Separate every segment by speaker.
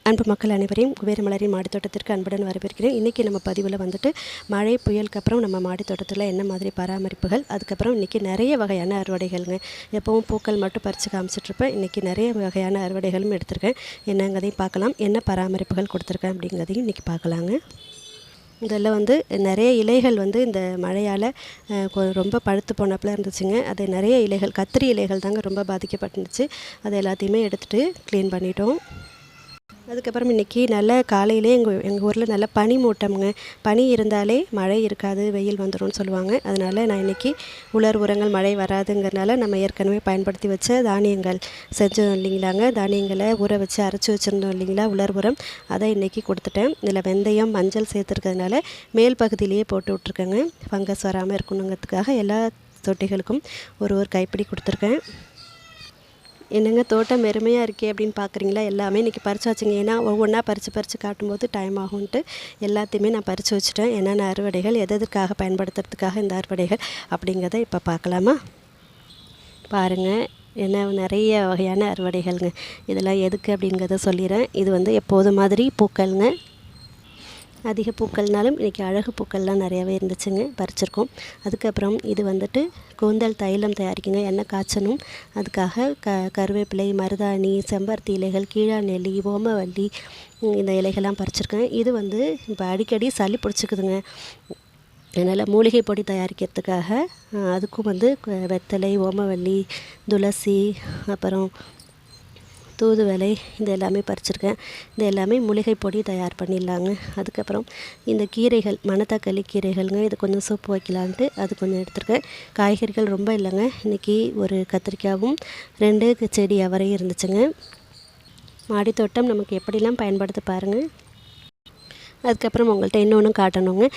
Speaker 1: அன்பு மக்கள் அனைவரையும் குபேரமலரின் மாடித்தோட்டத்திற்கு அன்புடன் வரவேற்கிறேன். இன்றைக்கி நம்ம பதிவில் வந்துட்டு மழை புயலுக்கு அப்புறம் நம்ம மாடித்தோட்டத்தில் என்ன மாதிரி பராமரிப்புகள், அதுக்கப்புறம் இன்றைக்கி நிறைய வகையான அறுவடைகள்ங்க. எப்பவும் பூக்கள் மட்டும் பறித்து காமிச்சிட்ருப்பேன். இன்றைக்கி நிறைய வகையான அறுவடைகளும் எடுத்திருக்கேன். என்னங்கிறதையும் பார்க்கலாம், என்ன பராமரிப்புகள் கொடுத்துருக்கேன் அப்படிங்கிறதையும் இன்றைக்கி பார்க்கலாங்க. இதெல்லாம் வந்து நிறைய இலைகள் வந்து இந்த மழையால் ரொம்ப பழுத்து போனப்பில் இருந்துச்சுங்க. அது நிறைய இலைகள், கத்திரி இலைகள் தாங்க ரொம்ப பாதிக்கப்பட்டுருந்துச்சு. அதை எல்லாத்தையுமே எடுத்துகிட்டு க்ளீன் பண்ணிட்டோம். அதுக்கப்புறம் இன்றைக்கி நல்ல காலையிலே எங்கள் ஊரில் நல்ல பனி மூட்டம்ங்க. பனி இருந்தாலே மழை இருக்காது, வெயில் வந்துடும்னு சொல்லுவாங்க. அதனால் நான் இன்றைக்கி உலர் உரங்கள் மழை வராதுங்கிறனால நம்ம ஏற்கனவே பயன்படுத்தி வச்ச தானியங்கள் செஞ்சோம் இல்லைங்களாங்க. தானியங்களை ஊற வச்சு அரைச்சி வச்சுருந்தோம் இல்லைங்களா, உலர் உரம், அதை இன்றைக்கி கொடுத்துட்டேன். இதில் வெந்தயம் மஞ்சள் சேர்த்துருக்கிறதுனால மேல் பகுதியிலேயே போட்டு விட்ருக்கேங்க. ஃபங்கஸ் வராமல் இருக்கணுங்கிறதுக்காக எல்லா தொட்டிகளுக்கும் ஒரு கைப்பிடி கொடுத்துருக்கேன். என்னங்க தோட்டம் வெறுமையாக இருக்கே அப்படின்னு பார்க்குறீங்களா? எல்லாமே இன்றைக்கி பறித்து வச்சுங்க. ஏன்னா ஒவ்வொன்றா பறித்து காட்டும்போது டைம் ஆகும்ன்ட்டு எல்லாத்தையுமே நான் பறித்து வச்சுட்டேன். என்னென்ன அறுவடைகள், எதற்காக பயன்படுத்துறதுக்காக இந்த அறுவடைகள் அப்படிங்கிறத இப்போ பார்க்கலாமா? பாருங்கள், என்ன நிறைய வகையான அறுவடைகள்ங்க. இதெல்லாம் எதுக்கு அப்படிங்கிறத சொல்லிடுறேன். இது வந்து எப்போதும் மாதிரி பூக்கள்ங்க. அதிக பூக்கள்னாலும் இன்றைக்கி அழகு பூக்கள்லாம் நிறையாவே இருந்துச்சுங்க, பறிச்சிருக்கோம். அதுக்கப்புறம் இது வந்துட்டு கூந்தல் தைலம் தயாரிக்குங்க, எண்ணெய் காய்ச்சணும். அதுக்காக கருவேப்பிலை, மருதாணி, செம்பருத்தி இலைகள், கீழா நெல்லி, ஓமவல்லி, இந்த இலைகள்லாம் பறிச்சிருக்கேன். இது வந்து இப்போ அடிக்கடி சளி பிடிச்சிக்குதுங்க. அதனால் மூலிகை பொடி தயாரிக்கிறதுக்காக அதுக்கும் வந்து வெத்தலை, ஓமவல்லி, துளசி, அப்புறம் தூதுவளை, இது எல்லாமே பறிச்சிருக்கேன். இது எல்லாமே மூலிகை பொடி தயார் பண்ணிடலாங்க. அதுக்கப்புறம் இந்த கீரைகள், மணத்தக்காளி கீரைகள்ங்க, இது கொஞ்சம் சூப்பு வைக்கலான்ட்டு அது கொஞ்சம் எடுத்துருக்கேன். காய்கறிகள் ரொம்ப இல்லைங்க. இன்றைக்கி ஒரு கத்திரிக்காயும் 2 செடி அவரையும் இருந்துச்சுங்க. மாடித்தோட்டம் நமக்கு எப்படிலாம் பயன்படுத்த பாருங்கள். அதுக்கப்புறம் உங்கள்கிட்ட இன்னொன்று காட்டணுங்க.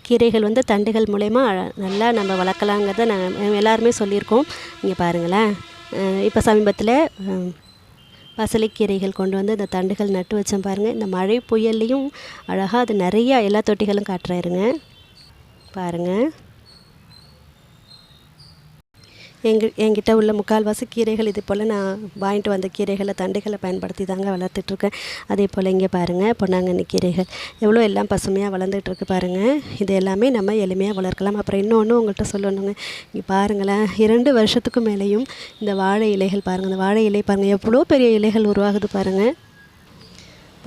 Speaker 1: கீரைகள் வந்து தண்டுகள் மூலயமா நல்லா நம்ம வளர்க்கலாங்கிறத நாங்கள் எல்லாருமே சொல்லியிருக்கோம். இங்கே பாருங்களேன், இப்போ சமீபத்தில் பசலைக்கீரைகள் கொண்டு வந்து இந்த தண்டுகள் நட்டு வச்சேன் பாருங்கள். இந்த மழை புயல்லையும் அழகாக அது நிறையா எல்லா தொட்டிகளும் காட்டுறாருங்க. பாருங்கள், என்கிட்ட உள்ள முக்கால்வாசி கீரைகள் இது போல் நான் வாங்கிட்டு வந்த கீரைகளை, தண்டுகளை பயன்படுத்தி தாங்க வளர்த்துட்ருக்கேன். அதே போல் இங்கே பாருங்கள், பொன்னாங்கண்ணி கீரைகள் எவ்வளோ எல்லாம் பசுமையாக வளர்ந்துட்டுருக்கு பாருங்கள். இது எல்லாமே நம்ம எளிமையாக வளர்க்கலாம். அப்புறம் இன்னொன்று உங்கள்கிட்ட சொல்லணுங்க. இங்கே பாருங்களேன், 2 வருஷத்துக்கு மேலேயும் இந்த வாழை இலைகள் பாருங்கள். இந்த வாழை இலை பாருங்கள், எவ்வளோ பெரிய இலைகள் உருவாகுது பாருங்கள்.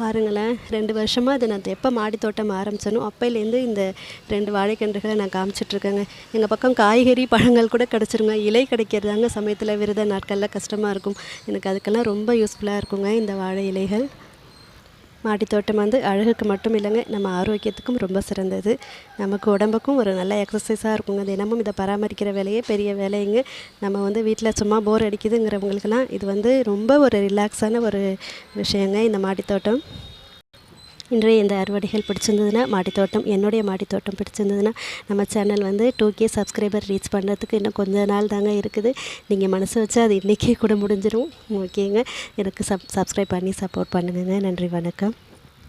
Speaker 1: பாருங்களேன், 2 வருஷமாக அது நான் எப்போ மாடித்தோட்டம் ஆரம்பித்தனோ அப்போலேருந்து இந்த 2 வாழைக்கன்றுகளை நான் காமிச்சிட்ருக்கேங்க. எங்கள் பக்கம் காய்கறி பழங்கள் கூட கிடச்சிருங்க. இலை கிடைக்கிறதாங்க சமயத்தில் விரத நாட்களில் கஷ்டமாக இருக்கும். எனக்கு அதுக்கெல்லாம் ரொம்ப யூஸ்ஃபுல்லாக இருக்குங்க இந்த வாழை இலைகள். மாடித்தோட்டம் வந்து அழகுக்கு மட்டும் இல்லைங்க, நம்ம ஆரோக்கியத்துக்கும் ரொம்ப சிறந்தது. நமக்கு உடம்புக்கும் ஒரு நல்ல எக்ஸசைஸாக இருக்குங்க. தினமும் இதை பராமரிக்கிற வேலையே பெரிய வேலைங்க. நம்ம வந்து வீட்டில் சும்மா போர் அடிக்குதுங்கிறவங்களுக்கெல்லாம் இது வந்து ரொம்ப ஒரு ரிலாக்ஸான ஒரு விஷயங்க இந்த மாடித்தோட்டம். இன்றைய இந்த அறுவடைகள் பிடிச்சிருந்ததுன்னா, என்னுடைய மாடித்தோட்டம் பிடிச்சிருந்ததுன்னா, நம்ம சேனல் வந்து 2K சப்ஸ்கிரைபர் ரீச் பண்ணுறதுக்கு இன்னும் கொஞ்ச நாள் தாங்க இருக்குது. நீங்கள் மனசு வச்சா அது இன்றைக்கே கூட முடிஞ்சிடும். ஓகேங்க, எனக்கு சப்ஸ்கிரைப் பண்ணி சப்போர்ட் பண்ணுங்க. நன்றி, வணக்கம்.